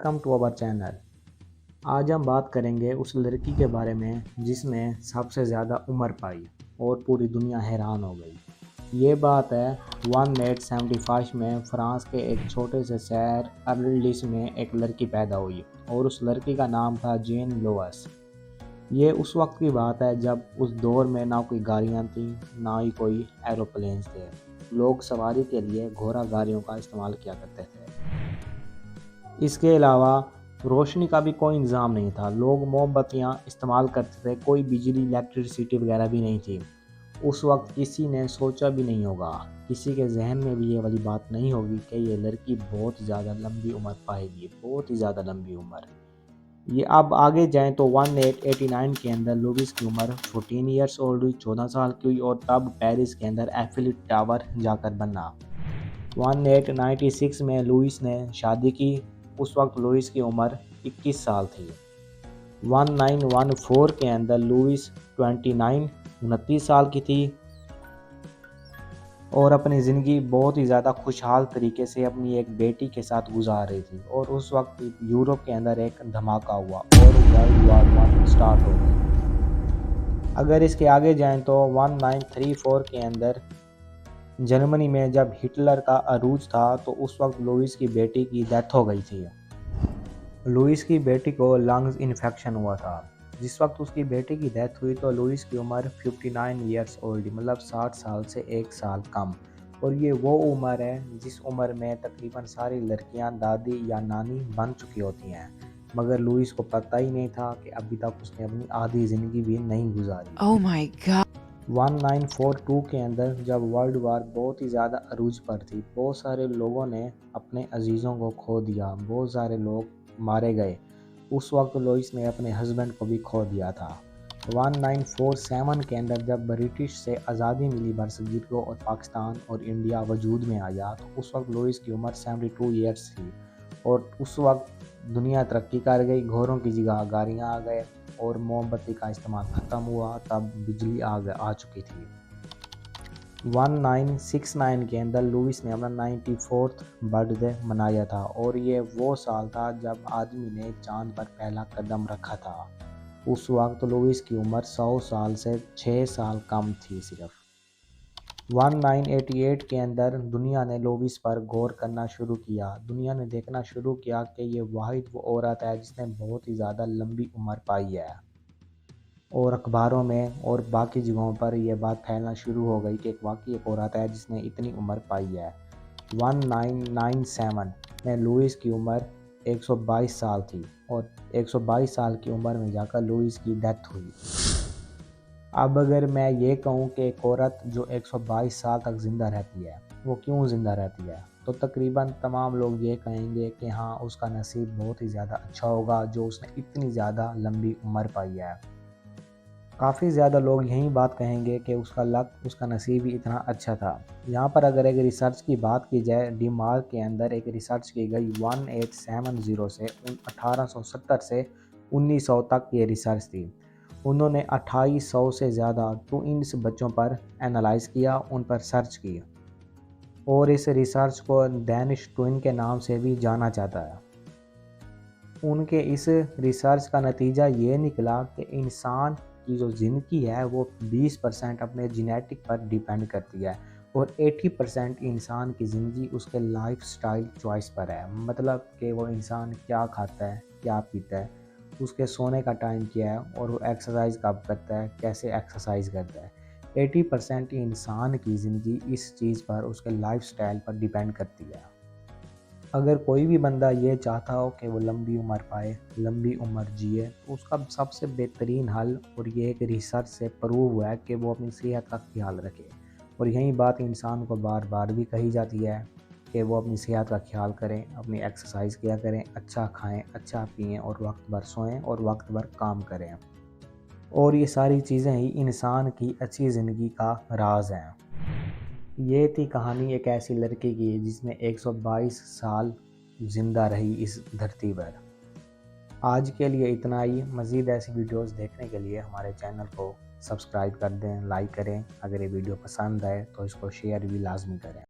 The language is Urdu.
Welcome to our channel. آج ہم بات کریں گے اس لڑکی کے بارے میں جس نے سب سے زیادہ عمر پائی اور پوری دنیا حیران ہو گئی۔ یہ بات ہے 1875 میں فرانس کے ایک چھوٹے سے شہر ارلڈس میں ایک لڑکی پیدا ہوئی اور اس لڑکی کا نام تھا جین لوئس۔ یہ اس وقت کی بات ہے جب اس دور میں نہ کوئی گاڑیاں تھیں نہ ہی کوئی ایروپلینز تھے۔ لوگ سواری کے لیے گھوڑا گاڑیوں کا استعمال کیا کرتے تھے۔ اس کے علاوہ روشنی کا بھی کوئی انتظام نہیں تھا، لوگ موم بتیاں استعمال کرتے تھے، کوئی بجلی الیکٹریسٹی وغیرہ بھی نہیں تھی۔ اس وقت کسی نے سوچا بھی نہیں ہوگا، کسی کے ذہن میں بھی یہ والی بات نہیں ہوگی کہ یہ لڑکی بہت زیادہ لمبی عمر پائے گی، بہت ہی زیادہ لمبی عمر۔ یہ اب آگے جائیں تو 1889 کے اندر لوئس کی عمر 14 ایئرس اولڈ ہوئی، 14 سال کی ہوئی، اور تب پیرس کے اندر ایفل ٹاور جا کر بنا۔ 1896 میں لوئس نے شادی کی، اس وقت لوئس کی عمر 21 سال تھی۔ 1914 کے اندر لوئس 29 سال کی تھی اور اپنی زندگی بہت ہی زیادہ خوشحال طریقے سے اپنی ایک بیٹی کے ساتھ گزار رہی تھی، اور اس وقت یورپ کے اندر ایک دھماکہ ہوا اور ورلڈ وار 1 سٹارٹ ہو گئی۔ اگر اس کے آگے جائیں تو 1934 کے اندر جرمنی میں جب ہٹلر کا عروج تھا تو اس وقت لوئس کی بیٹی کی ڈیتھ ہو گئی تھی۔ لوئس کی بیٹی کو لنگز انفیکشن ہوا تھا۔ جس وقت اس کی بیٹی کی ڈیتھ ہوئی تو لوئس کی عمر 59 ایئرس اولڈ، مطلب 60 سال سے 1 سال کم، اور یہ وہ عمر ہے جس عمر میں تقریباً ساری لڑکیاں دادی یا نانی بن چکی ہوتی ہیں، مگر لوئس کو پتہ ہی نہیں تھا کہ ابھی تک اس نے اپنی آدھی زندگی بھی نہیں گزاری۔ Oh my God. 1942 کے اندر جب ورلڈ وار بہت ہی زیادہ عروج پر تھی، بہت سارے لوگوں نے اپنے عزیزوں کو کھو دیا، بہت سارے لوگ مارے گئے۔ اس وقت لوئس نے اپنے ہسبینڈ کو بھی کھو دیا تھا۔ 1947 کے اندر جب برٹش سے آزادی ملی برصغیر کو اور پاکستان اور انڈیا وجود میں آیا تو اس وقت لوئس کی عمر 72 ایئرس تھی، اور اس وقت دنیا ترقی کر گئی، گھوڑوں کی جگہ گاڑیاں آ گئے اور موم بتی کا استعمال ختم ہوا، تب بجلی آ چکی تھی۔ 1969 کے اندر لوئس نے اپنا 94th برتھ ڈے منایا تھا، اور یہ وہ سال تھا جب آدمی نے چاند پر پہلا قدم رکھا تھا۔ اس وقت لوئس کی عمر 100 سال سے 6 سال کم تھی صرف۔ 1988 کے اندر دنیا نے لوئس پر غور کرنا شروع کیا، دنیا نے دیکھنا شروع کیا کہ یہ واحد وہ عورت ہے جس نے بہت ہی زیادہ لمبی عمر پائی ہے، اور اخباروں میں اور باقی جگہوں پر یہ بات پھیلنا شروع ہو گئی کہ واقعی ایک عورت ہے جس نے اتنی عمر پائی ہے۔ 1997 میں لوئس کی عمر 122 سال تھی، اور 122 سال کی عمر میں جا کر لوئس کی ڈیتھ ہوئی۔ اب اگر میں یہ کہوں کہ ایک عورت جو 122 سال تک زندہ رہتی ہے وہ کیوں زندہ رہتی ہے، تو تقریباً تمام لوگ یہ کہیں گے کہ ہاں اس کا نصیب بہت ہی زیادہ اچھا ہوگا جو اس نے اتنی زیادہ لمبی عمر پائی ہے۔ کافی زیادہ لوگ یہی بات کہیں گے کہ اس کا لک، اس کا نصیب ہی اتنا اچھا تھا۔ یہاں پر اگر ایک ریسرچ کی بات کی جائے، ڈینمارک کے اندر ایک ریسرچ کی گئی 1870 سے 1870 سے 1900 تک یہ ریسرچ تھی۔ انہوں نے 2800 سے زیادہ ٹوئنس بچوں پر اینالائز کیا، ان پر سرچ کی، اور اس ریسرچ کو ڈینش ٹوئن کے نام سے بھی جانا جاتا ہے۔ ان کے اس ریسرچ کا نتیجہ یہ نکلا کہ انسان کی جو زندگی ہے وہ 20% اپنے جینیٹک پر ڈیپینڈ کرتی ہے، اور 80% انسان کی زندگی اس کے لائف سٹائل چوائس پر ہے، مطلب کہ وہ انسان کیا کھاتا ہے، کیا پیتا ہے، اس کے سونے کا ٹائم کیا ہے، اور وہ ایکسرسائز کب کرتا ہے، کیسے ایکسرسائز کرتا ہے۔ 80% انسان کی زندگی اس چیز پر، اس کے لائف سٹائل پر ڈیپینڈ کرتی ہے۔ اگر کوئی بھی بندہ یہ چاہتا ہو کہ وہ لمبی عمر پائے، لمبی عمر جیے، تو اس کا سب سے بہترین حل، اور یہ ایک ریسرچ سے پروو ہوا ہے، کہ وہ اپنی صحت کا خیال رکھے، اور یہی بات انسان کو بار بار بھی کہی جاتی ہے کہ وہ اپنی صحت کا خیال کریں، اپنی ایکسرسائز کیا کریں، اچھا کھائیں، اچھا پئیں، اور وقت بھر سوئیں اور وقت بھر کام کریں، اور یہ ساری چیزیں ہی انسان کی اچھی زندگی کا راز ہیں۔ یہ تھی کہانی ایک ایسی لڑکی کی جس نے 122 سال زندہ رہی اس دھرتی پر۔ آج کے لیے اتنا ہی، مزید ایسی ویڈیوز دیکھنے کے لیے ہمارے چینل کو سبسکرائب کر دیں، لائک کریں، اگر یہ ویڈیو پسند آئے تو اس کو شیئر بھی لازمی کریں۔